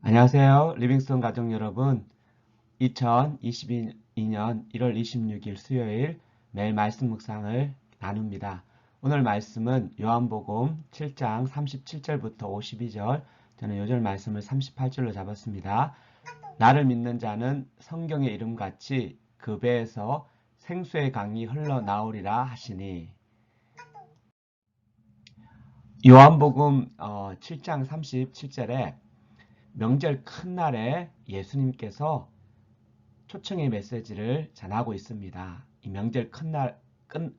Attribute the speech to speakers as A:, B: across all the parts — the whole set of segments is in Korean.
A: 안녕하세요. 리빙스톤 가족 여러분. 2022년 1월 26일 수요일 매일 말씀 묵상을 나눕니다. 오늘 말씀은 요한복음 7장 37절부터 52절, 저는 요절 말씀을 38절로 잡았습니다. 나를 믿는 자는 성경의 이름같이 그 배에서 생수의 강이 흘러나오리라 하시니. 요한복음 7장 37절에 명절 큰 날에 예수님께서 초청의 메시지를 전하고 있습니다. 이 명절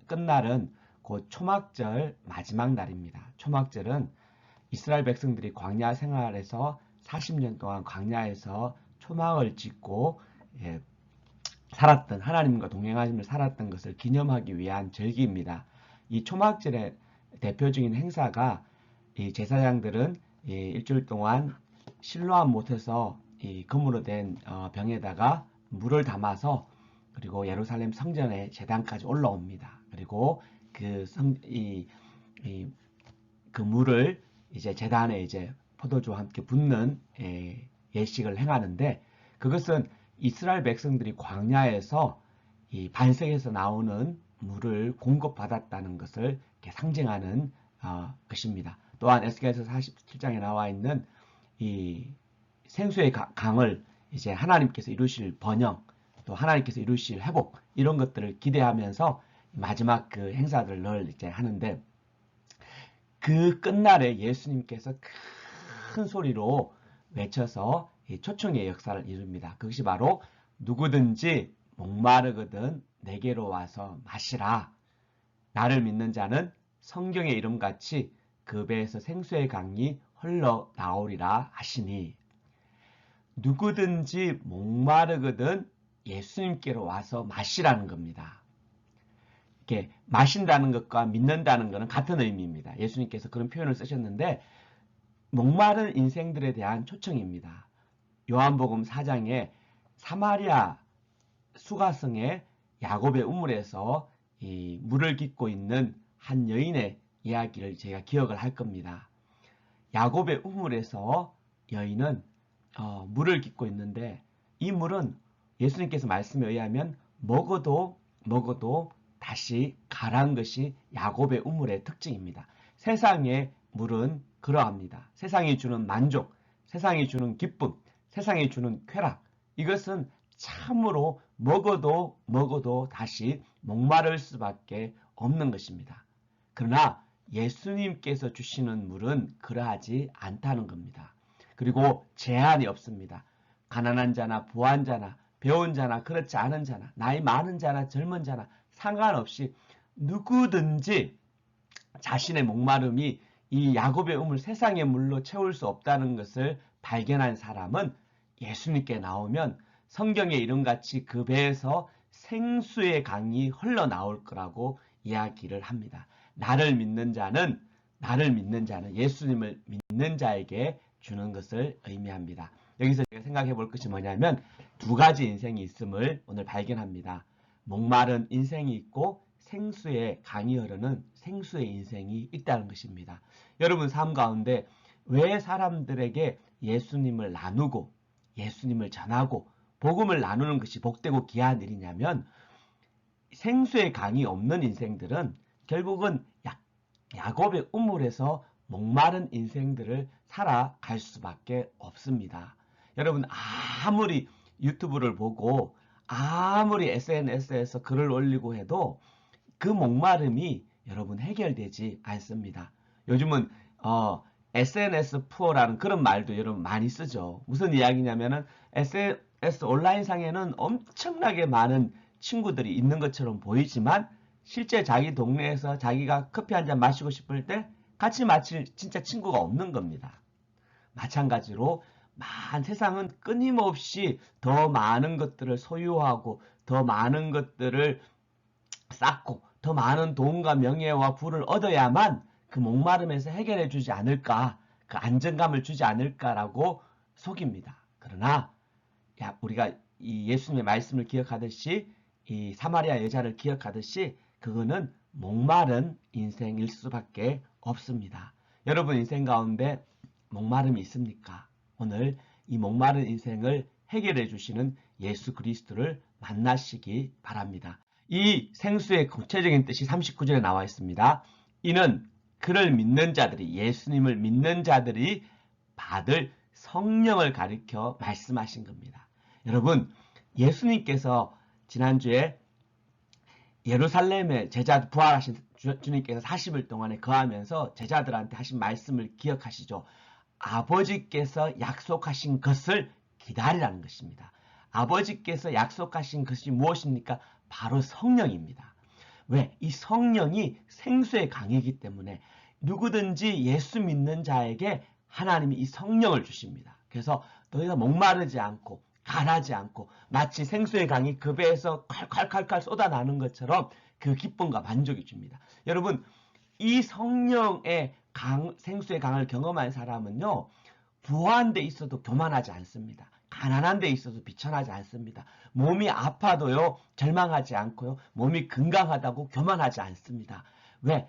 A: 끝날은 곧 초막절 마지막 날입니다. 초막절은 이스라엘 백성들이 광야 생활에서 40년 동안 광야에서 초막을 짓고 살았던, 하나님과 동행하시며 살았던 것을 기념하기 위한 절기입니다. 이 초막절의 대표적인 행사가, 이 제사장들은 일주일 동안 실로암 못에서 이 금으로 된 병에다가 물을 담아서, 그리고 예루살렘 성전의 제단까지 올라옵니다. 그리고 그 물을 이제 제단에 이제 포도주와 함께 붓는 예식을 행하는데, 그것은 이스라엘 백성들이 광야에서 이 반석에서 나오는 물을 공급받았다는 것을 이렇게 상징하는 것입니다. 또한 에스겔서 47장에 나와 있는 이 생수의 강을 이제 하나님께서 이루실 번영, 또 하나님께서 이루실 회복, 이런 것들을 기대하면서 마지막 그 행사들을 늘 이제 하는데, 그 끝날에 예수님께서 큰 소리로 외쳐서 초청의 역사를 이룹니다. 그것이 바로 누구든지 목마르거든 내게로 와서 마시라. 나를 믿는 자는 성경의 이름같이 그 배에서 생수의 강이 흘러나오리라 하시니. 누구든지 목마르거든 예수님께로 와서 마시라는 겁니다. 이렇게 마신다는 것과 믿는다는 것은 같은 의미입니다. 예수님께서 그런 표현을 쓰셨는데, 목마른 인생들에 대한 초청입니다. 요한복음 4장에 사마리아 수가성의 야곱의 우물에서 이 물을 깃고 있는 한 여인의 이야기를 제가 기억을 할 겁니다. 야곱의 우물에서 여인은 물을 깃고 있는데, 이 물은 예수님께서 말씀에 의하면 먹어도 다시 가라앉은 것이 야곱의 우물의 특징입니다. 세상의 물은 그러합니다. 세상이 주는 만족, 세상이 주는 기쁨, 세상이 주는 쾌락, 이것은 참으로 먹어도 다시 목마를 수밖에 없는 것입니다. 그러나 예수님께서 주시는 물은 그러하지 않다는 겁니다. 그리고 제한이 없습니다. 가난한 자나 부한 자나 배운 자나 그렇지 않은 자나 나이 많은 자나 젊은 자나 상관없이 누구든지 자신의 목마름이 이 야곱의 우물, 세상의 물로 채울 수 없다는 것을 발견한 사람은 예수님께 나오면 성경의 이름같이 그 배에서 생수의 강이 흘러나올 거라고 이야기를 합니다. 나를 믿는 자는 예수님을 믿는 자에게 주는 것을 의미합니다. 여기서 제가 생각해 볼 것이 뭐냐면, 두 가지 인생이 있음을 오늘 발견합니다. 목마른 인생이 있고 생수의 강이 흐르는 생수의 인생이 있다는 것입니다. 여러분 삶 가운데 왜 사람들에게 예수님을 나누고 예수님을 전하고 복음을 나누는 것이 복되고 귀한 일이냐면, 생수의 강이 없는 인생들은 결국은 야곱의 우물에서 목마른 인생들을 살아갈 수밖에 없습니다. 여러분 아무리 유튜브를 보고 아무리 SNS에서 글을 올리고 해도 그 목마름이 여러분 해결되지 않습니다. 요즘은 SNS 푸어라는 그런 말도 여러분 많이 쓰죠. 무슨 이야기냐면은 SNS 온라인상에는 엄청나게 많은 친구들이 있는 것처럼 보이지만, 실제 자기 동네에서 자기가 커피 한 잔 마시고 싶을 때 같이 마실 진짜 친구가 없는 겁니다. 마찬가지로 세상은 끊임없이 더 많은 것들을 소유하고 더 많은 것들을 쌓고 더 많은 돈과 명예와 부를 얻어야만 그 목마름에서 해결해 주지 않을까, 그 안정감을 주지 않을까라고 속입니다. 그러나 우리가 이 예수님의 말씀을 기억하듯이, 이 사마리아 여자를 기억하듯이, 그거는 목마른 인생일 수밖에 없습니다. 여러분 인생 가운데 목마름이 있습니까? 오늘 이 목마른 인생을 해결해 주시는 예수 그리스도를 만나시기 바랍니다. 이 생수의 구체적인 뜻이 39절에 나와 있습니다. 이는 그를 믿는 자들이, 예수님을 믿는 자들이 받을 성령을 가리켜 말씀하신 겁니다. 여러분, 예수님께서 지난주에 예루살렘에 부활하신 주님께서 40일 동안에 거하면서 제자들한테 하신 말씀을 기억하시죠? 아버지께서 약속하신 것을 기다리라는 것입니다. 아버지께서 약속하신 것이 무엇입니까? 바로 성령입니다. 왜? 이 성령이 생수의 강이기 때문에 누구든지 예수 믿는 자에게 하나님이 이 성령을 주십니다. 그래서 너희가 목마르지 않고 가라지 않고 마치 생수의 강이 그 배에서 칼칼칼칼 쏟아나는 것처럼 그 기쁨과 만족이 줍니다. 여러분, 이 성령의 생수의 강을 경험한 사람은요, 부한 데 있어도 교만하지 않습니다. 가난한 데 있어도 비천하지 않습니다. 몸이 아파도요, 절망하지 않고요, 몸이 건강하다고 교만하지 않습니다. 왜?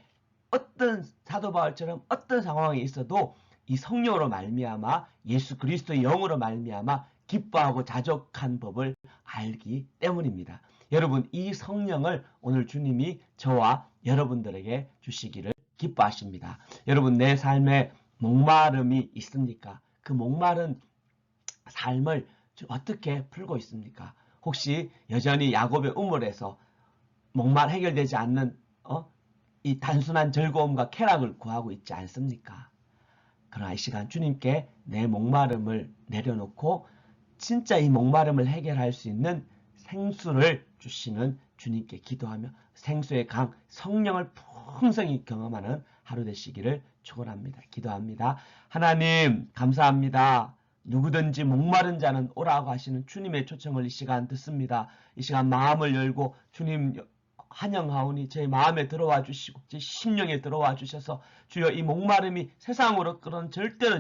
A: 어떤 사도 바울처럼 어떤 상황에 있어도 이 성령으로 말미암아 예수 그리스도의 영으로 말미암아 기뻐하고 자족한 법을 알기 때문입니다. 여러분, 이 성령을 오늘 주님이 저와 여러분들에게 주시기를 기뻐하십니다. 여러분, 내 삶에 목마름이 있습니까? 그 목마른 삶을 어떻게 풀고 있습니까? 혹시 여전히 야곱의 우물에서 해결되지 않는 이 단순한 즐거움과 쾌락을 구하고 있지 않습니까? 그러나 이 시간 주님께 내 목마름을 내려놓고 진짜 이 목마름을 해결할 수 있는 생수를 주시는 주님께 기도하며 생수의 강 성령을 풍성히 경험하는 하루 되시기를 축원합니다. 기도합니다. 하나님 감사합니다. 누구든지 목마른 자는 오라고 하시는 주님의 초청을 이 시간 듣습니다. 이 시간 마음을 열고 주님 환영하오니 제 마음에 들어와 주시고 제 심령에 들어와 주셔서 주여 이 목마름이 세상으로 그런 절대로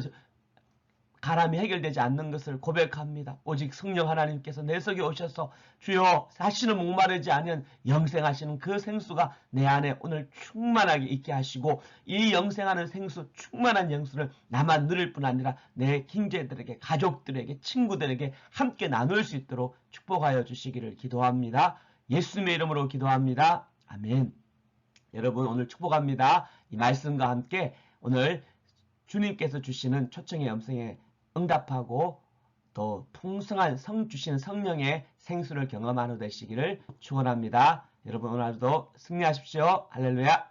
A: 가람이 해결되지 않는 것을 고백합니다. 오직 성령 하나님께서 내 속에 오셔서 주여 다시는 목마르지 않은 영생하시는 그 생수가 내 안에 오늘 충만하게 있게 하시고 이 영생하는 생수 충만한 영수를 나만 누릴 뿐 아니라 내 형제들에게 가족들에게 친구들에게 함께 나눌 수 있도록 축복하여 주시기를 기도합니다. 예수님의 이름으로 기도합니다. 아멘. 여러분 오늘 축복합니다. 이 말씀과 함께 오늘 주님께서 주시는 초청의 음성에 응답하고 또 풍성한 주시는 성령의 생수를 경험하는 되시기를 축원합니다. 여러분 오늘도 승리하십시오. 할렐루야.